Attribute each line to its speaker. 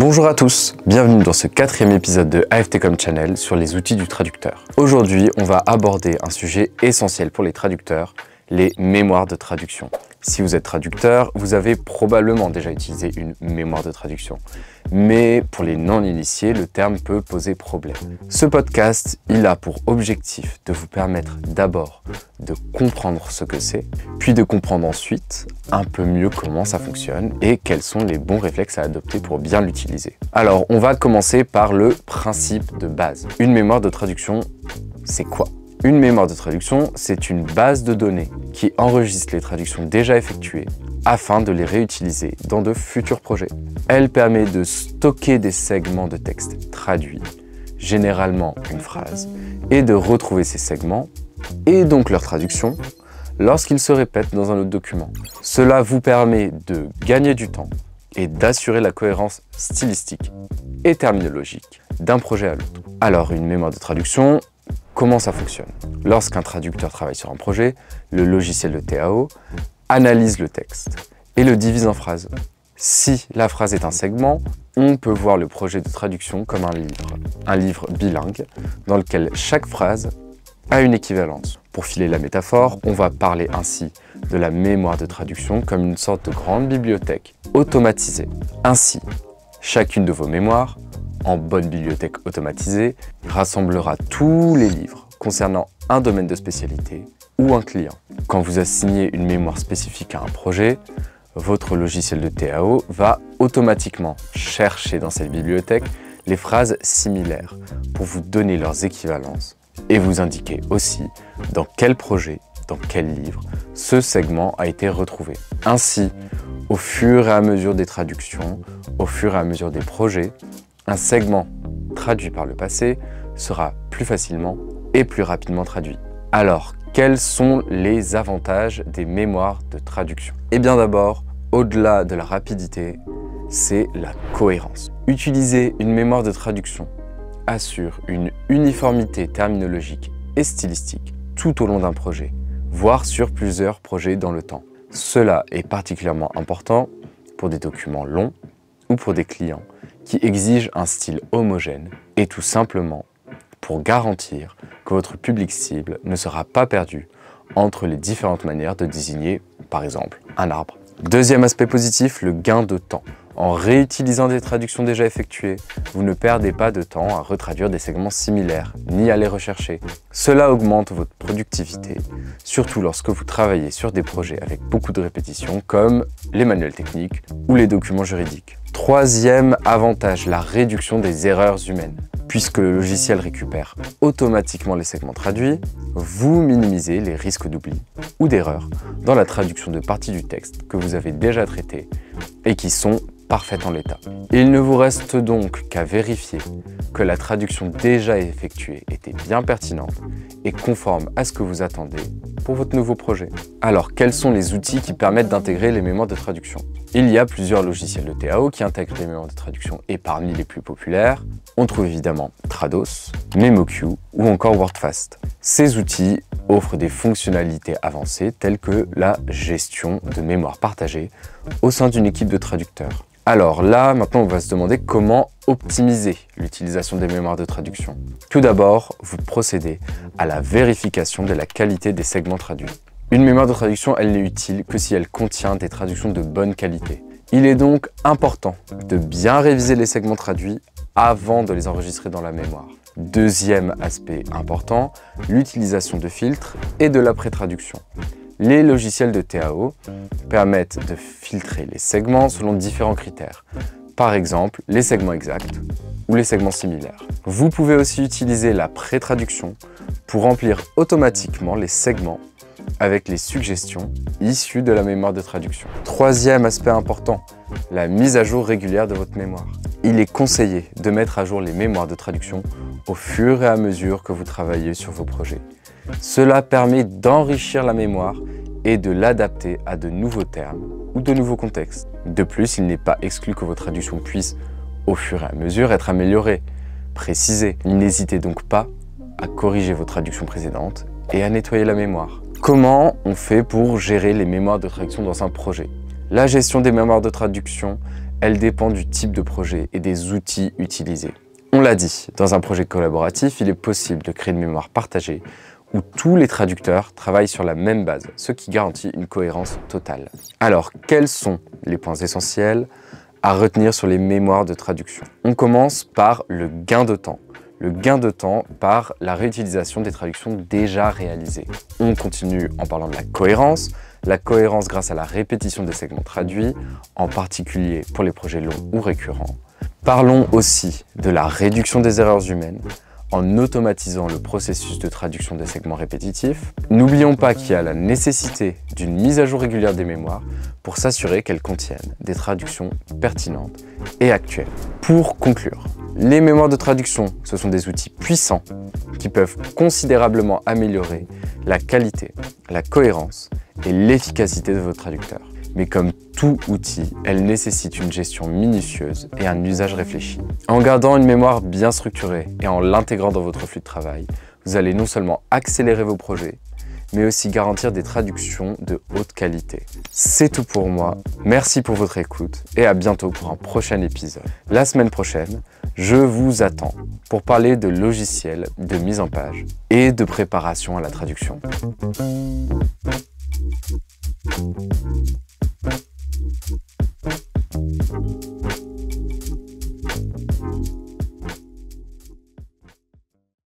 Speaker 1: Bonjour à tous, bienvenue dans ce 4e épisode de AFTcom Channel sur les outils du traducteur. Aujourd'hui, on va aborder un sujet essentiel pour les traducteurs, les mémoires de traduction. Si vous êtes traducteur, vous avez probablement déjà utilisé une mémoire de traduction. Mais pour les non-initiés, le terme peut poser problème. Ce podcast, il a pour objectif de vous permettre d'abord de comprendre ce que c'est, puis de comprendre ensuite un peu mieux comment ça fonctionne et quels sont les bons réflexes à adopter pour bien l'utiliser. Alors, on va commencer par le principe de base. Une mémoire de traduction, c'est quoi ? Une mémoire de traduction, c'est une base de données qui enregistre les traductions déjà effectuées afin de les réutiliser dans de futurs projets. Elle permet de stocker des segments de texte traduits, généralement une phrase, et de retrouver ces segments, et donc leur traduction, lorsqu'ils se répètent dans un autre document. Cela vous permet de gagner du temps et d'assurer la cohérence stylistique et terminologique d'un projet à l'autre. Alors, une mémoire de traduction, comment ça fonctionne? Lorsqu'un traducteur travaille sur un projet, le logiciel de TAO analyse le texte et le divise en phrases. Si la phrase est un segment, on peut voir le projet de traduction comme un livre bilingue dans lequel chaque phrase a une équivalence. Pour filer la métaphore, on va parler ainsi de la mémoire de traduction comme une sorte de grande bibliothèque automatisée. Ainsi, chacune de vos mémoires, en bonne bibliothèque automatisée, rassemblera tous les livres concernant un domaine de spécialité ou un client. Quand vous assignez une mémoire spécifique à un projet, votre logiciel de TAO va automatiquement chercher dans cette bibliothèque les phrases similaires pour vous donner leurs équivalences et vous indiquer aussi dans quel projet, dans quel livre, ce segment a été retrouvé. Ainsi, au fur et à mesure des traductions, au fur et à mesure des projets, un segment traduit par le passé sera plus facilement et plus rapidement traduit. Alors, quels sont les avantages des mémoires de traduction? Eh bien d'abord, au-delà de la rapidité, c'est la cohérence. Utiliser une mémoire de traduction assure une uniformité terminologique et stylistique tout au long d'un projet, voire sur plusieurs projets dans le temps. Cela est particulièrement important pour des documents longs ou pour des clients qui exigent un style homogène et tout simplement pour garantir que votre public cible ne sera pas perdu entre les différentes manières de désigner, par exemple, un arbre. Deuxième aspect positif, le gain de temps. En réutilisant des traductions déjà effectuées, vous ne perdez pas de temps à retraduire des segments similaires, ni à les rechercher. Cela augmente votre productivité, surtout lorsque vous travaillez sur des projets avec beaucoup de répétitions, comme les manuels techniques ou les documents juridiques. Troisième avantage, la réduction des erreurs humaines. Puisque le logiciel récupère automatiquement les segments traduits, vous minimisez les risques d'oubli ou d'erreur dans la traduction de parties du texte que vous avez déjà traitées et qui sont parfaites en l'état. Il ne vous reste donc qu'à vérifier que la traduction déjà effectuée était bien pertinente et conforme à ce que vous attendez pour votre nouveau projet. Alors, quels sont les outils qui permettent d'intégrer les mémoires de traduction? Il y a plusieurs logiciels de TAO qui intègrent les mémoires de traduction et parmi les plus populaires, on trouve évidemment Trados, MemoQ ou encore WordFast. Ces outils offrent des fonctionnalités avancées telles que la gestion de mémoire partagée au sein d'une équipe de traducteurs. Alors là, maintenant, on va se demander comment optimiser l'utilisation des mémoires de traduction. Tout d'abord, vous procédez à la vérification de la qualité des segments traduits. Une mémoire de traduction, elle n'est utile que si elle contient des traductions de bonne qualité. Il est donc important de bien réviser les segments traduits avant de les enregistrer dans la mémoire. Deuxième aspect important, l'utilisation de filtres et de la pré-traduction. Les logiciels de TAO permettent de filtrer les segments selon différents critères. Par exemple, les segments exacts ou les segments similaires. Vous pouvez aussi utiliser la pré-traduction pour remplir automatiquement les segments avec les suggestions issues de la mémoire de traduction. Troisième aspect important, la mise à jour régulière de votre mémoire. Il est conseillé de mettre à jour les mémoires de traduction au fur et à mesure que vous travaillez sur vos projets. Cela permet d'enrichir la mémoire et de l'adapter à de nouveaux termes ou de nouveaux contextes. De plus, il n'est pas exclu que vos traductions puissent, au fur et à mesure, être améliorées, précisées. N'hésitez donc pas à corriger vos traductions précédentes et à nettoyer la mémoire. Comment on fait pour gérer les mémoires de traduction dans un projet? La gestion des mémoires de traduction elle dépend du type de projet et des outils utilisés. On l'a dit, dans un projet collaboratif, il est possible de créer une mémoire partagée où tous les traducteurs travaillent sur la même base, ce qui garantit une cohérence totale. Alors, quels sont les points essentiels à retenir sur les mémoires de traduction? On commence par le gain de temps. Le gain de temps par la réutilisation des traductions déjà réalisées. On continue en parlant de la cohérence grâce à la répétition des segments traduits, en particulier pour les projets longs ou récurrents. Parlons aussi de la réduction des erreurs humaines, en automatisant le processus de traduction des segments répétitifs. N'oublions pas qu'il y a la nécessité d'une mise à jour régulière des mémoires pour s'assurer qu'elles contiennent des traductions pertinentes et actuelles. Pour conclure, les mémoires de traduction, ce sont des outils puissants qui peuvent considérablement améliorer la qualité, la cohérence et l'efficacité de votre traducteur. Mais comme tout outil, elle nécessite une gestion minutieuse et un usage réfléchi. En gardant une mémoire bien structurée et en l'intégrant dans votre flux de travail, vous allez non seulement accélérer vos projets, mais aussi garantir des traductions de haute qualité. C'est tout pour moi, merci pour votre écoute et à bientôt pour un prochain épisode. La semaine prochaine, je vous attends pour parler de logiciels de mise en page et de préparation à la traduction.